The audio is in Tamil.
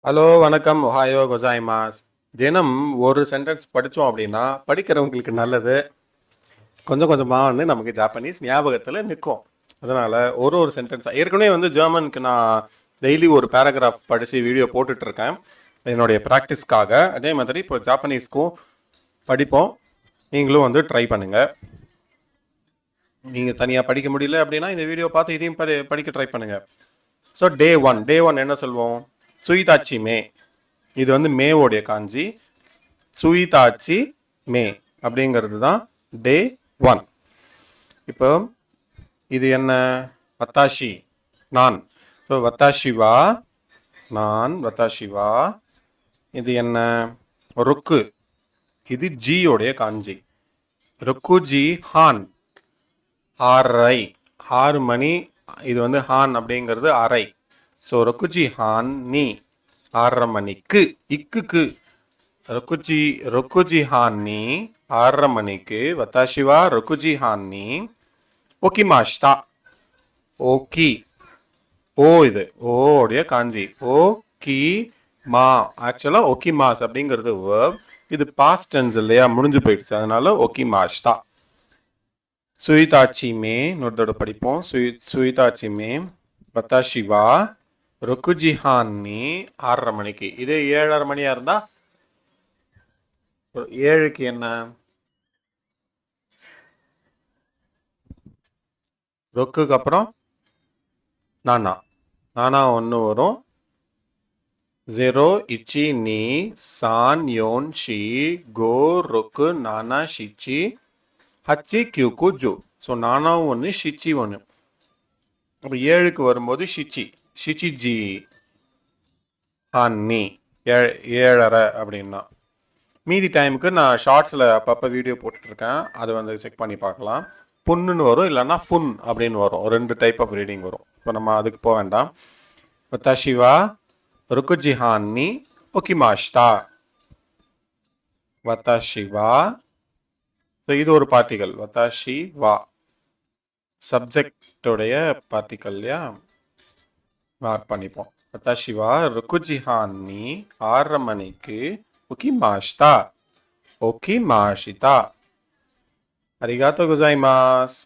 ஹலோ வணக்கம் ஒஹாயோ கொசாய்மாஸ். தினம் ஒரு சென்டென்ஸ் படித்தோம் அப்படின்னா படிக்கிறவங்களுக்கு நல்லது. கொஞ்சம் கொஞ்சமாக நமக்கு ஜாப்பனீஸ் ஞாபகத்தில் நிற்கும். அதனால் ஒரு சென்டென்ஸாக ஏற்கனவே ஜெர்மனுக்கு நான் டெய்லி ஒரு பேராகிராஃப் படித்து வீடியோ போட்டுட்ருக்கேன் என்னுடைய ப்ராக்டிஸ்க்காக. அதே மாதிரி இப்போ ஜாப்பனீஸ்க்கும் படிப்போம். நீங்களும் ட்ரை பண்ணுங்கள். நீங்கள் தனியாக படிக்க முடியல அப்படின்னா இந்த வீடியோ பார்த்து இதையும் படிக்க ட்ரை பண்ணுங்கள். ஸோ டே ஒன் என்ன சொல்வோம்? சுயிதாச்சி மே. இது மேவோடைய காஞ்சி. சுயிதாச்சி மே அப்படிங்கிறது தான் டே 1. இப்போ இது என்ன? வத்தாஷி, நான். ஸோ வத்தாஷிவா, நான். வத்தாஷிவா. இது என்ன? ருக்கு. இது ஜியோடைய காஞ்சி. ருக்குஜி ஹான், 6 மணி. இது ஹான் அப்படிங்கிறது அரை. ஸோ ரொக்குஜி ஹான் நீ 6:30 மணிக்கு. இக்குக்கு ரொக்குஜி ஹான் நீ 6:30 மணிக்கு. வத்தாஷிவா ரொக்குஜி ஹான் நீ ஓகிமாஷ்டா. ஓகி, ஓ இது ஓடைய காஞ்சி. ஓ கி மா. ஆக்சுவலாக ஓகிமாஸ் அப்படிங்கிறது வேர்ப். இது பாஸ்ட் டென்ஸ் இல்லையா, முடிஞ்சு போயிடுச்சு. அதனால ஓகிமாஷ்டா. சுயிதாச்சி மே இன்னொருத்தோட படிப்போம். சுயிதாச்சி மே வத்தாஷிவா ரொக்குஜி ஹான் நீ 6:30 மணிக்கு. இதே 7:30 மணியா இருந்தா 7க்கு என்ன? ரொக்குக்கு அப்புறம் நானா. நானா ஒன்று வரும். 0 இச்சி நீ சான் யோன் ஷி கோ ரொக்கு நானா ஷிச்சி ஹச்சி கியூக்கு ஜூ. ஸோ நானாவும் ஒன்று, ஷிச்சி ஒன்று. அப்போ 7க்கு வரும்போது ஷிச்சி, ஷிச்சிஜி ஹான்னி 7:30 அப்படின்னா. மீதி டைமுக்கு நான் ஷார்ட்ஸில் அப்பப்போ வீடியோ போட்டுட்ருக்கேன். அது செக் பண்ணி பார்க்கலாம். புண்ணுன்னு வரும், இல்லைன்னா ஃபுன் அப்படின்னு வரும். 2 டைப் ஆஃப் ரீடிங் வரும். இப்போ நம்ம அதுக்கு போக வேண்டாம். வத்தாஷிவா ருக்குஜி ஹான்னி ஒகிமாஷ்டா. வத்தாஷிவா. ஸோ இது ஒரு பார்ட்டிகல். வத்தாஷி வா சப்ஜெக்டோடைய பார்ட்டிகல் இல்லையா, மார்க் பண்ணிப்போம். வத்தாஷிவா ருக்குஜி ஹான்னி 6:30 மணிக்கு ஒகிமாஷ்டா. ஒகிமாஷிதா. அரிகாத்தோ குசாய்மாஸ்.